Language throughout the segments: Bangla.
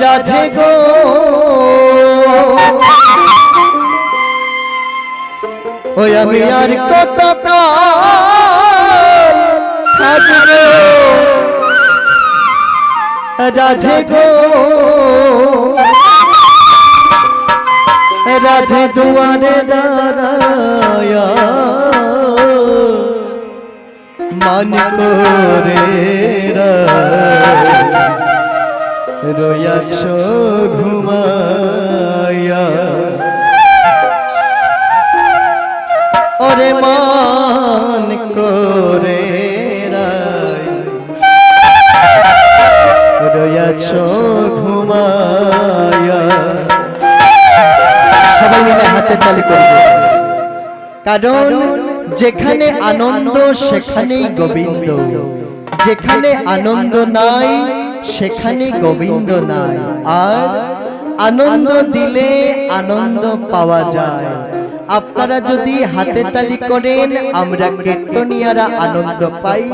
রাধে গো ওই আমি আর কত কাল থাকবো রাধে গো রাধে দুয়ারে দাঁড়ায়া মান করে রয়াছ ঘুমায়া ওরে মান করে রয়াছ ঘুমায়া। সবাই মিলে হাতে তালি করব, কারণ যেখানে আনন্দ সেখানেই গোবিন্দ, যেখানে আনন্দ নাই সেখানে গোবিন্দ নাই। আর আনন্দ দিলে আনন্দ পাওয়া যায়। আপনারা যদি হাতে তালি করেন আমরা কীর্তনিয়ারা আনন্দ পাই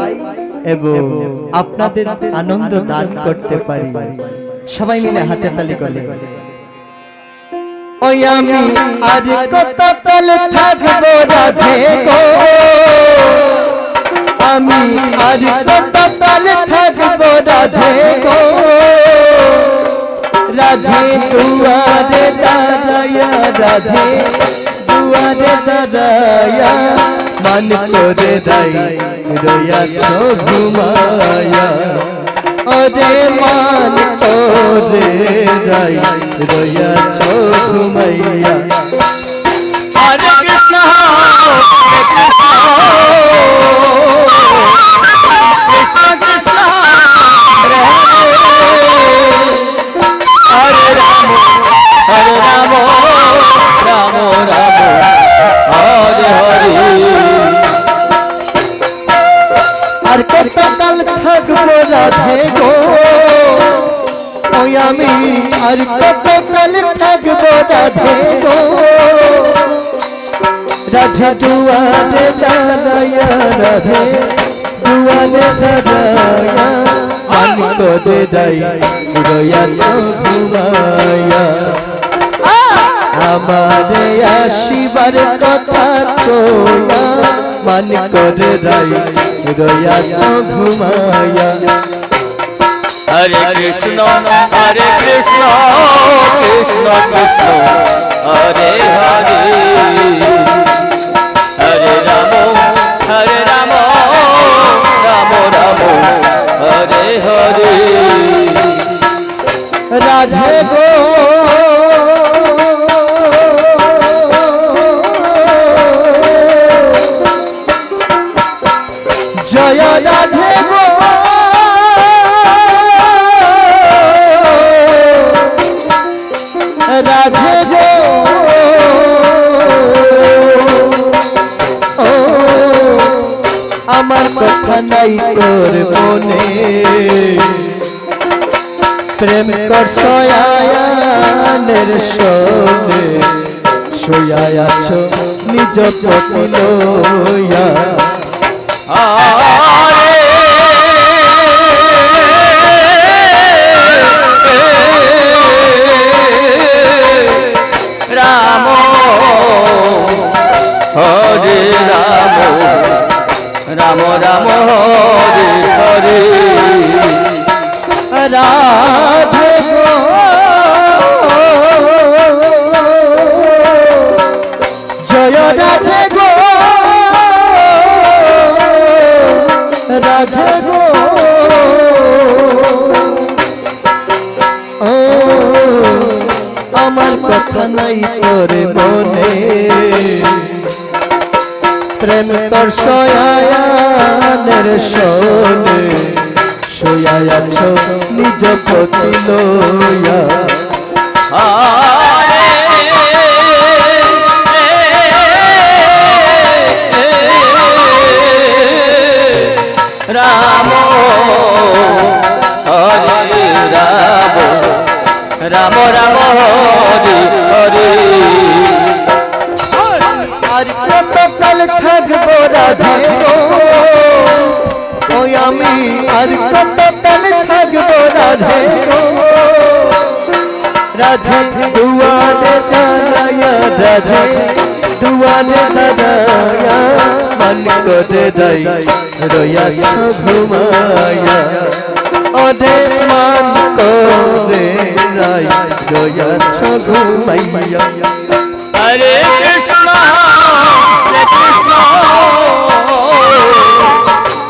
এবং আপনাদের আনন্দ দান করতে পারি। সবাই মিলে হাতে তালি করেন। ওই আমি আর কত কাল থাকবো রাধে গো, আমি আর কত কাল থাকবো রাধে গো, রাধে দুয়ারে দাঁড়ায়া, রাধে দুয়ারে দাঁড়ায়া মান করে রয়াছ ঘুমায়া। ওরে মান করে রয়াছ ঘুমাইয়া। হরে কৃষ্ণ কৃষ্ণ কৃষ্ণ হরে রাম হরে রাম রাম রাম হরে হরে। আর কত কাল থাকবো রাধে গো ওই আমি আর কত কাল থাকবো রাধে গো, রাধে দুয়ারে দাঁড়ায়া, রাধে দুয়ারে দাঁড়ায়া মান করে রয়াছ ঘুমায়া। আমারে আসিবার কথা কয়া মান করে রয়াছ ঘুমায়া। হরে কৃষ্ণ কৃষ্ণ কৃষ্ণ হরে হরে, হরে রাম রাম রাম হরে হরে। রাধে গো জয় রাধে গো, রাধে গো ও আমার কথা নাই তোর মনে, প্রেম কর সয়ানের সনে, শুয়ায় আছো নিজ পতি লইয়া। রাম হরে রাম রাম রাম হরে হরে। রাধে গো জয় রাধে গো, রাধে গো ও আমার কথা নাই তোর মনে, প্রেম তোর সয়ানের সনে, শুয়ায় আছো নিজ পতি লইয়া। রাম হরে রাম রাম রাম হরে হরে। আর কত কাল থাকবো রাধে গো ওই আমি আর কত কাল থাকবো রাধে গো, রাধে দুয়ারে দাঁড়ায়া রাধে দুয়ারে দাঁড়ায়া মন করে রাই রয়াছ ঘুমায়া ওরে মন করে রাই রয়াছ ঘুমাইয়া হরে কৃষ্ণ হরে কৃষ্ণ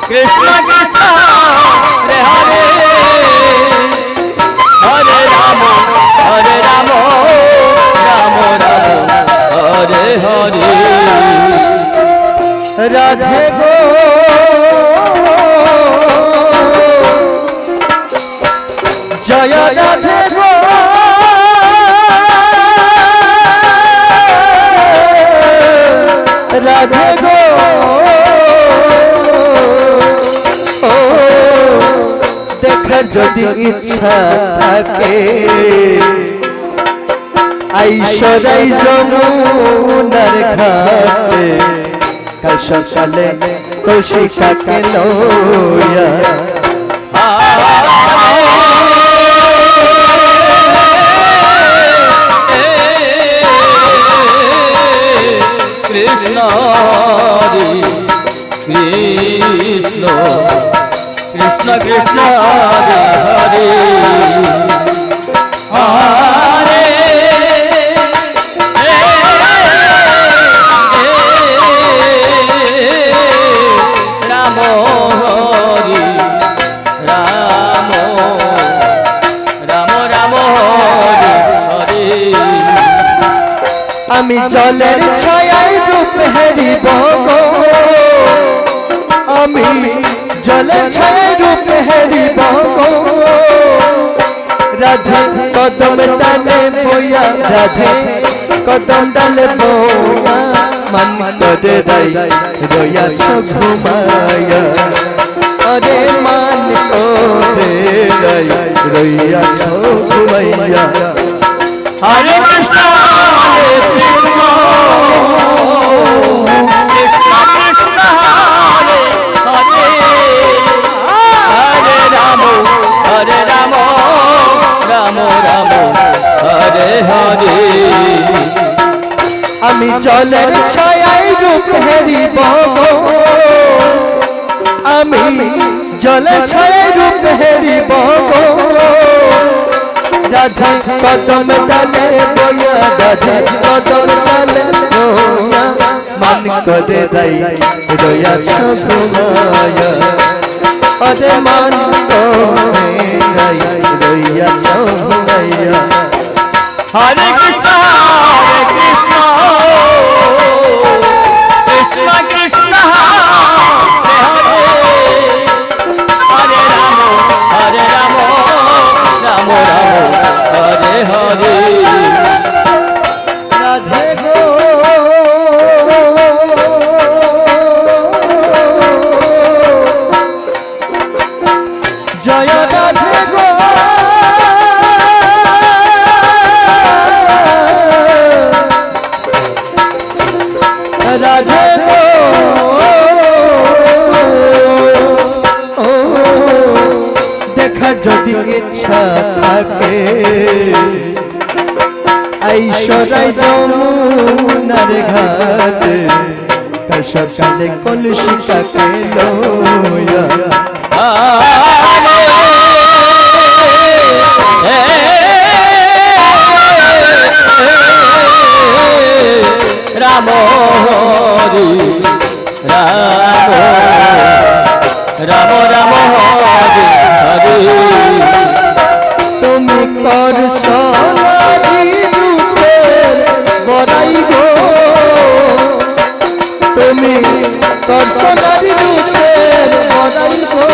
কৃষ্ণ কৃষ্ণ হরে হরে হরে রাম রাম রাম হরে হরে রাধে গো জয় রাধে গো রাধে গো ও দেখার যদি ইচ্ছা থাকে আইসরাই যমুনার ঘাটে কাল সকালে কৌশিকাকে লইয়া কৃষ্ণ হরে কৃষ্ণ কৃষ্ণ কৃষ্ণ হরে হরে হরে রাম হরি রাম রাম রাম হরি হরে আমি জলের ছায়ায় রূপ হেরিব গো আমি জলের ছায়ায় রূপ হেরিব গো রাধে কদম ডালে বইয়া রাধে কদম ডালে বইয়া মন করে রাই রয়াছ ঘুমায়া আরে মন করে রাই রয়াছ ঘুমাইয়া হরে কৃষ্ণ হরে কৃষ্ণ কৃষ্ণ কৃষ্ণ হরে হরে হরে রাম রাম রাম হরে হরে আমি জলের ছায়ায় রূপ হেরিব গো আমি জলের ছায়ায় রূপ হেরিব গো রাধে কদম ডালে বইয়া রাধে কদম ডালে বইয়া মন করে রাই রয়াছ ঘুমায়া আরে মন করে রাই রয়াছ ঘুমায়া হরে কৃষ্ণ হরে কৃষ্ণ কৃষ্ণ কৃষ্ণ হরে হরে হরে রাম রাম হরে হরে রাধে গো জয় রাধে গো রাধে গো দেখার যদি ইচ্ছা থাকে আইসরাই যমুনার ঘাটে কাল সকালে কলসিকাকে লইয়া রাম হরি রাম রাম রাম হরি হরি তুমি কর সনারি রূপের বড়াই গো তুমি কর সনারি রূপের বড়াই গো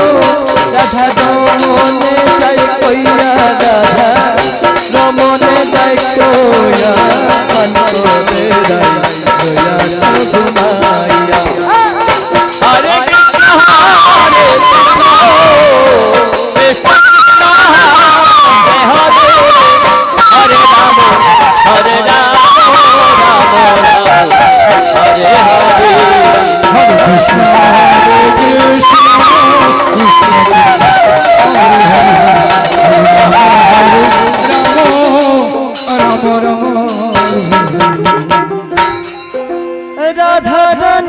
রাম রাম হরে হরে